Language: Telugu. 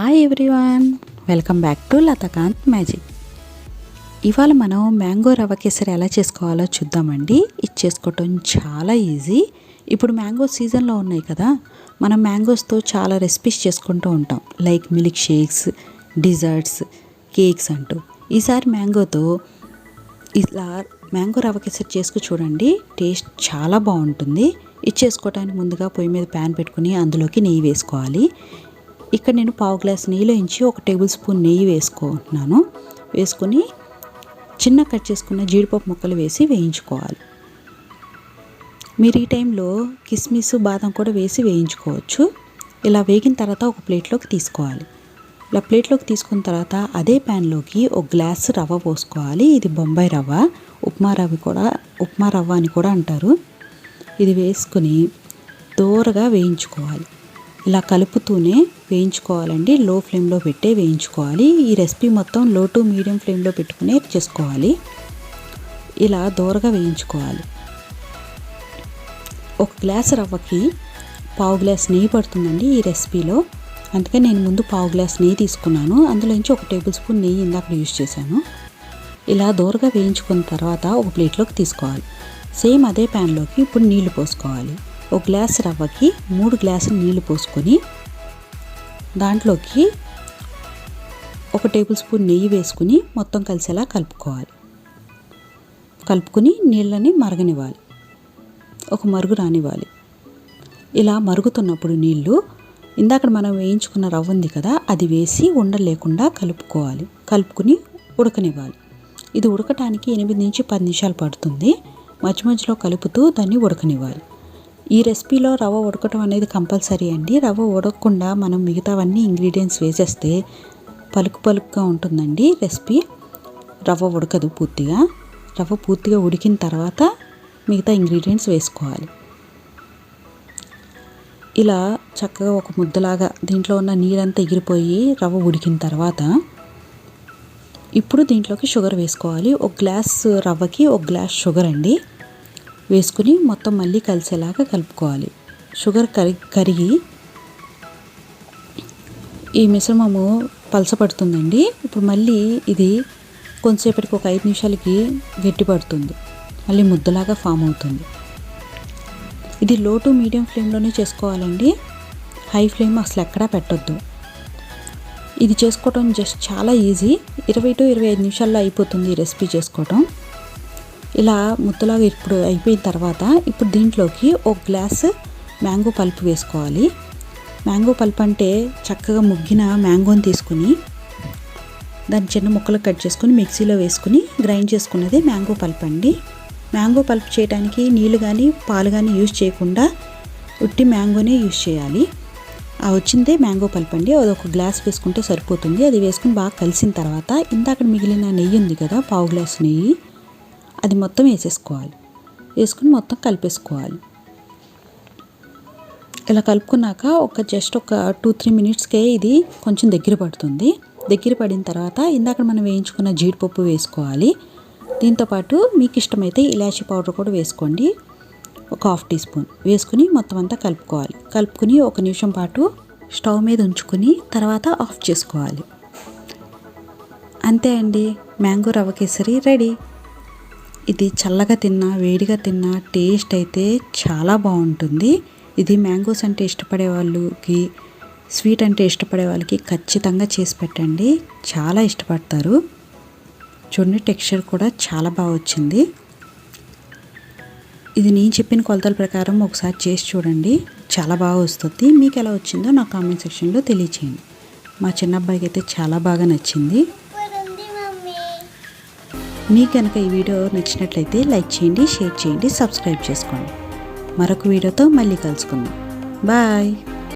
Hi everyone, welcome back to lathakanth magic. ఇవాళ మనం మ్యాంగో రవ్వ కేసరి ఎలా చేసుకోవాలో చూద్దామండి. ఇది చేసుకోవటం చాలా ఈజీ. ఇప్పుడు మ్యాంగో సీజన్లో ఉన్నాయి కదా, మనం మ్యాంగోస్తో చాలా రెసిపీస్ చేసుకుంటూ ఉంటాం, like milk shakes, desserts, cakes అంటూ. ఈసారి మ్యాంగోతో ఇలా మ్యాంగో రవ్వ కేసరి చేసుకు చూడండి, టేస్ట్ చాలా బాగుంటుంది. ఇది చేసుకోవడానికి ముందుగా పొయ్యి మీద ప్యాన్ పెట్టుకుని అందులోకి నెయ్యి వేసుకోవాలి. ఇక్కడ నేను పావు గ్లాస్ నెయ్యిలో ఇంచి 1 టేబుల్ స్పూన్ నెయ్యి వేసుకుంటున్నాను. వేసుకొని చిన్న కట్ చేసుకున్న జీడిపప్పు ముక్కలు వేసి వేయించుకోవాలి. మీరు ఈ టైంలో కిస్మిస్, బాదం కూడా వేసి వేయించుకోవచ్చు. ఇలా వేగిన తర్వాత ఒక ప్లేట్లోకి తీసుకోవాలి. ఇలా ప్లేట్లోకి తీసుకున్న తర్వాత అదే ప్యాన్లోకి 1 గ్లాస్ రవ్వ పోసుకోవాలి. ఇది బొంబాయి రవ్వ, ఉప్మా రవ్వ అని కూడా అంటారు. ఇది వేసుకుని దోరగా వేయించుకోవాలి. ఇలా కలుపుతూనే వేయించుకోవాలండి. లో ఫ్లేమ్లో పెట్టే వేయించుకోవాలి. ఈ రెసిపీ మొత్తం లో టు మీడియం ఫ్లేమ్లో పెట్టుకునే చేసుకోవాలి. ఇలా దోరగా వేయించుకోవాలి. 1 గ్లాస్ రవ్వకి పావు గ్లాస్ నెయ్యి పడుతుందండి ఈ రెసిపీలో. అందుకే నేను ముందు పావు గ్లాస్ నెయ్యి తీసుకున్నాను. అందులోంచి 1 టేబుల్ స్పూన్ నెయ్యి ఇందాక యూజ్ చేశాను. ఇలా దోరగా వేయించుకున్న తర్వాత ఒక ప్లేట్లోకి తీసుకోవాలి. సేమ్ అదే ప్యాన్లోకి ఇప్పుడు నీళ్లు పోసుకోవాలి. 1 గ్లాస్ రవ్వకి 3 గ్లాసులు నీళ్లు పోసుకొని దాంట్లోకి 1 టేబుల్ స్పూన్ నెయ్యి వేసుకుని మొత్తం కలిసేలా కలుపుకోవాలి. కలుపుకొని నీళ్ళని మరగనివ్వాలి, ఒక మరుగు రానివ్వాలి. ఇలా మరుగుతున్నప్పుడు నీళ్ళు ఇందాక మనం వేయించుకున్న రవ్వ ఉంది కదా, అది వేసి ఉండలు లేకుండా కలుపుకోవాలి. కలుపుకుని ఉడకనివ్వాలి. ఇది ఉడకటానికి 8 నుంచి 10 నిమిషాలు పడుతుంది. మధ్య మధ్యలో కలుపుతూ దాన్ని ఉడకనివ్వాలి. ఈ రెసిపీలో రవ్వ ఉడకటం అనేది కంపల్సరీ అండి. రవ్వ ఉడకకుండా మనం మిగతావన్నీ ఇంగ్రీడియంట్స్ వేసేస్తే పలుకుగా ఉంటుందండి రెసిపీ. రవ్వ ఉడకదు పూర్తిగా. రవ్వ పూర్తిగా ఉడికిన తర్వాత మిగతా ఇంగ్రీడియంట్స్ వేసుకోవాలి. ఇలా చక్కగా ఒక ముద్దలాగా దీంట్లో ఉన్న నీరంతా ఎగిరిపోయి రవ్వ ఉడికిన తర్వాత ఇప్పుడు దీంట్లోకి షుగర్ వేసుకోవాలి. 1 గ్లాస్ రవ్వకి 1 గ్లాస్ షుగర్ అండి వేసుకుని మొత్తం మళ్ళీ కలిసేలాగా కలుపుకోవాలి. షుగర్ కరిగి ఈ మిశ్రమము పలసపడుతుందండి. ఇప్పుడు మళ్ళీ ఇది కొంతసేపటికి ఒక 5 నిమిషాలకి గట్టిపడుతుంది. మళ్ళీ ముద్దలాగా ఫామ్ అవుతుంది. ఇది లో టు మీడియం ఫ్లేమ్లోనే చేసుకోవాలండి. హై ఫ్లేమ్ అసలు ఎక్కడా పెట్టొద్దు. ఇది చేసుకోవటం జస్ట్ చాలా ఈజీ. 20 to 25 నిమిషాల్లో అయిపోతుంది ఈ రెసిపీ చేసుకోవటం. ఇలా ముద్దలాగా ఇప్పుడు అయిపోయిన తర్వాత ఇప్పుడు దీంట్లోకి 1 గ్లాస్ మ్యాంగో పల్ప్ వేసుకోవాలి. మ్యాంగో పల్ప్ అంటే చక్కగా ముగ్గిన మ్యాంగోని తీసుకుని దాన్ని చిన్న ముక్కలు కట్ చేసుకుని మిక్సీలో వేసుకుని గ్రైండ్ చేసుకున్నది మ్యాంగో పల్ప్ అండి. మ్యాంగో పల్ప్ చేయడానికి నీళ్ళు కానీ పాలు కానీ యూజ్ చేయకుండా ఉట్టి మ్యాంగోనే యూజ్ చేయాలి. ఆ వచ్చిందే మ్యాంగో పల్ప్ అండి. అది 1 గ్లాస్ వేసుకుంటే సరిపోతుంది. అది వేసుకుని బాగా కలిసిన తర్వాత ఇందాక మిగిలిన నెయ్యి ఉంది కదా, పావు గ్లాస్ నెయ్యి, అది మొత్తం వేసేసుకోవాలి. వేసుకుని మొత్తం కలిపేసుకోవాలి. ఇలా కలుపుకున్నాక జస్ట్ ఒక 2-3 మినిట్స్కే ఇది కొంచెం దగ్గర పడుతుంది. దగ్గర పడిన తర్వాత ఇందాక మనం వేయించుకున్న జీడిపప్పు వేసుకోవాలి. దీంతోపాటు మీకు ఇష్టమైతే ఇలాచీ పౌడర్ కూడా వేసుకోండి, ఒక 1/2 టీ స్పూన్ వేసుకుని మొత్తం అంతా కలుపుకోవాలి. కలుపుకుని 1 నిమిషం పాటు స్టవ్ మీద ఉంచుకుని తర్వాత ఆఫ్ చేసుకోవాలి. అంతే అండి, మ్యాంగో రవ్వ కేసరి రెడీ. ఇది చల్లగా తిన్నా వేడిగా తిన్నా టేస్ట్ అయితే చాలా బాగుంటుంది. ఇది మ్యాంగోస్ అంటే ఇష్టపడే వాళ్ళకి, స్వీట్ అంటే ఇష్టపడే వాళ్ళకి ఖచ్చితంగా చేసి పెట్టండి, చాలా ఇష్టపడతారు. చూడండి, టెక్స్చర్ కూడా చాలా బాగా వచ్చింది. ఇది నేను చెప్పిన కొలతల ప్రకారం ఒకసారి చేసి చూడండి, చాలా బాగా వస్తుంది. మీకు ఎలా వచ్చిందో నా కామెంట్ సెక్షన్లో తెలియచేయండి. మా చిన్న అబ్బాయికి అయితే చాలా బాగా నచ్చింది. మీకు కనుక ఈ వీడియో నచ్చినట్లయితే లైక్ చేయండి, షేర్ చేయండి, సబ్స్క్రైబ్ చేసుకోండి. మరొక వీడియోతో మళ్ళీ కలుసుకుందాం. బాయ్.